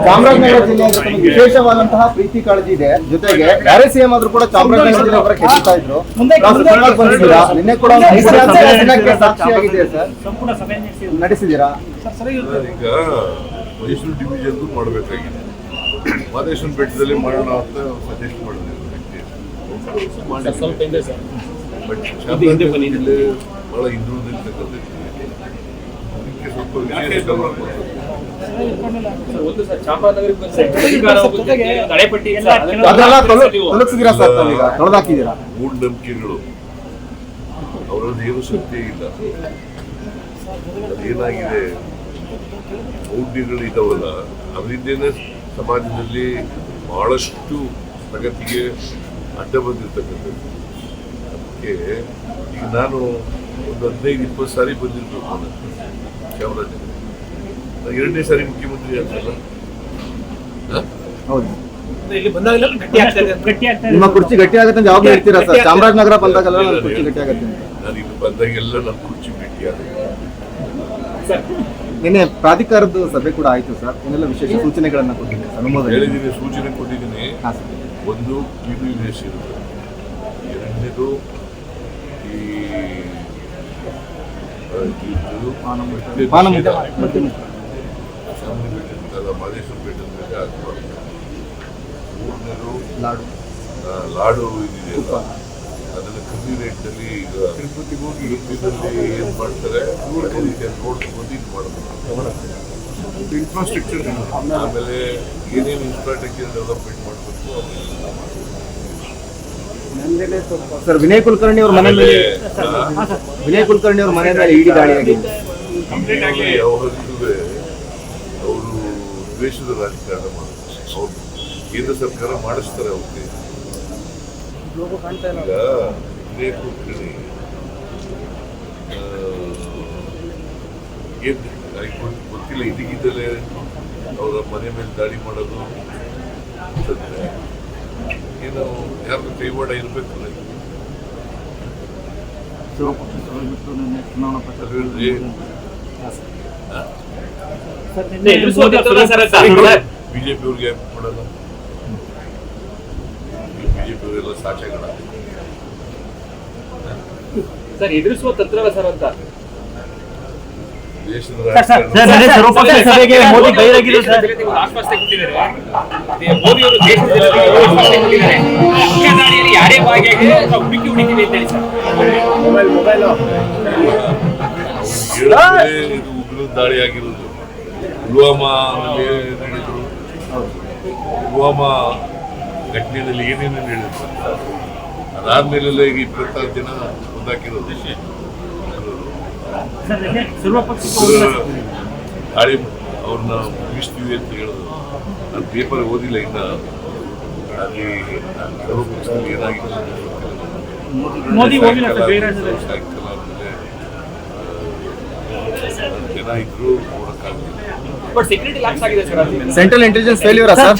ಚಾಮರಾಜನಗರ ಜಿಲ್ಲೆಯಲ್ಲಿ ವಿಶೇಷವಾದಂತಹ ಪ್ರೀತಿ ಕಾಳಜಿ ಇದೆ. ಜೊತೆಗೆ ಯಾರೇ ಸಿಎಂ ಆದ್ರೂ ಕೂಡ ಚಾಮರಾಜನಗರದಲ್ಲಿ ಅವರ ಕೆತ್ತಿಸ್ತಾ ಇದ್ರು. ನಿನ್ನೆ ಕೂಡ ಸಾಕ್ಷಿಯಾಗಿದೆ ಸರ್, ನಡೆಸಿದ್ದೀರಾ? ಈಗ ಮೈಸೂರು ಡಿವಿಷನ್ ಮಾಡಬೇಕಾಗಿದೆ, ಮಾದೇಶ್ವರ ಬೆಟ್ಟದಲ್ಲಿ ಮಾಡೋಣ ಅಂತ ಸಜೆಸ್ಟ್ ಮಾಡಿದ್ರು. ಬಟ್ ಚಾಮರಾಜನಗರದಲ್ಲಿ ಬಹಳ ಹಿಂದುಳಿದಿರ್ತಕ್ಕಂಥ ಅದಕ್ಕೆ ಸ್ವಲ್ಪ ವಿಶೇಷ ಮೂಢನಂಬಿಕೆಗಳು ಅವರಲ್ಲಿ ಏನು ಸತ್ಯ ಇಲ್ಲ. ಅದೇನಾಗಿದೆ, ಮೌಢ್ಯಗಳು ಇದಾವಲ್ಲ, ಅದರಿಂದೇನೆ ಸಮಾಜದಲ್ಲಿ ಬಹಳಷ್ಟು ಪ್ರಗತಿಗೆ ಅಡ್ಡ ಬಂದಿರ್ತಕ್ಕಂಥದ್ದು. ಅದಕ್ಕೆ ಈಗ ನಾನು ಒಂದು 15-20 ಸಾರಿ ಬಂದಿರ್ಬೇಕು ಚಾಮರಾಜನಗರ. ಎರಡನೇ ಸಾರಿ ಮುಖ್ಯಮಂತ್ರಿ ಆಗ್ತಲ್ಲ. ನಿಮ್ಮ ಕುರ್ಚಿ ಗಟ್ಟಿ ಆಗುತ್ತೆ ಜವಾಬ್ದಾರಿ ಹೇಳ್ತೀರಾ ಸರ್? ಚಾಮರಾಜನಗರ ಬಂದಾಗೆಲ್ಲ ಕುರ್ಚಿ ಗಟ್ಟಿ ಆಗುತ್ತೆ. ನಾನು ಇಲ್ಲಿ ಬಂದಾಗೆಲ್ಲ ನನ್ನ ಕುರ್ಚಿ ಗಟ್ಟಿ ಆಗುತ್ತೆ. ನಿನ್ನೆ ಪ್ರಾಧಿಕಾರದ ಸಭೆ ಕೂಡ ಆಯ್ತು ಸರ್, ಏನೆಲ್ಲ ವಿಶೇಷ ಸೂಚನೆಗಳನ್ನ ಕೊಟ್ಟಿದ್ದೀನಿ ಹೇಳಿದ್ದೀನಿ, ಸೂಚನೆ ಕೊಟ್ಟಿದ್ದೀನಿ. ಒಂದು PWS ಇರುತ್ತೆ, ಎರಡನೇದು ಈ ಮಾದೇಶ್ವರ ಬೆಟ್ಟದ ಮೇಲೆ ಹಾಕ್ಬಾರ್ದು. ಮೂರನೇದು ಲಾಡು ಇದೆಯಲ್ಲ, ಅದನ್ನು ಕಮ್ಮಿ ರೇಟ್ನಲ್ಲಿ ಈಗ ತಿರುಪತಿಯಲ್ಲಿ ಏನು ಮಾಡ್ತಾರೆ ನೋಡ್ಕೊಂಡು ಇದು ಮಾಡಬೇಕು. ಇನ್ಫ್ರಾಸ್ಟ್ರಕ್ಚರ್, ಆಮೇಲೆ ಏನೇನು ಇನ್ಫ್ರಾಸ್ಟ್ರಕ್ಚರ್ ಡೆವಲಪ್ಮೆಂಟ್ ಮಾಡಬೇಕು. ಸರ್, ವಿನಯ್ ಕುಲಕರ್ಣಿ ಅವ್ರ ಮನೆ ಮೇಲೆ ಇಡಿ ದಾಳಿಯಾಗಿದೆ. ಯಾವತ್ತೂ ಅವರು ದ್ವೇಷದ ರಾಜಕಾರಣ ಮಾಡ್ತಾರೆ. ಅವ್ರು ಕೇಂದ್ರ ಸರ್ಕಾರ ಮಾಡಿಸ್ತಾರೆ ಅವ್ರಿಗೆ. ಈಗ ವಿನಯ್ ಕುಲಕರ್ಣಿ ಗೊತ್ತಿಲ್ಲ, ಇದಕ್ಕಿದ್ದಲೇ ಅವರ ಮನೆ ಮೇಲೆ ದಾಳಿ ಮಾಡೋದು ಅನ್ಸುತ್ತೆ. ಏನು ಯಾರು ಕೈವಾಡ ಇರಬೇಕು. ಬಿಜೆಪಿ ಅವ್ರಿಗೆ ಮಾಡಲ್ಲ, ಬಿಜೆಪಿ ಅವರೆಲ್ಲ ಸಾಕ್ಷ್ಯಗಳ ಸರ್ ಎದುರಿಸುವ ತಂತ್ರವ ಸರ್ ಅಂತ ದೇಶದ ಆಶ್ವಾಸನೆ ಕೊಟ್ಟಿದ್ದಾರೆ. ಮೋದಿ ಅವರು ದೇಶದ ಯಾರೇ ಭಾಗಿಯಾಗಿ ಹುಡುಕಿ ಹುಡುಕಿದೆ ಅಂತ ಹೇಳಿ ಸರ್. ಇದು ಉಗ್ರ ದಾಳಿ ಆಗಿರೋದು ಪುಲ್ವಾಮಾದಲ್ಲಿ ನಡೆದರು. ಪುಲ್ವಾಮಾ ಘಟನೆಯಲ್ಲಿ ಏನೇನು ಹೇಳಿದ್ರು, ಅದಾದ್ಮೇಲೆಲ್ಲ ಈಗ 26 ಜನ ಒಂದಾಕಿರೋದು. ದಾಳಿ ಅವ್ರನ್ನ ಮುಗಿಸ್ತೀವಿ ಅಂತ ಹೇಳಿದ್ರು. ನಾನು ಪೇಪರ್ ಓದಿಲ್ಲ ಇನ್ನ, ಅಲ್ಲಿ ಸರ್ವಪಕ್ಷದಲ್ಲಿ ಏನಾಗಿತ್ತು ಸಾಯಂಕಾಲ ಆದ್ಮೇಲೆ ಜನ ಇದ್ರು ನೋಡಕ್ಕಾಗಲಿಲ್ಲ. Central intelligence failure sir.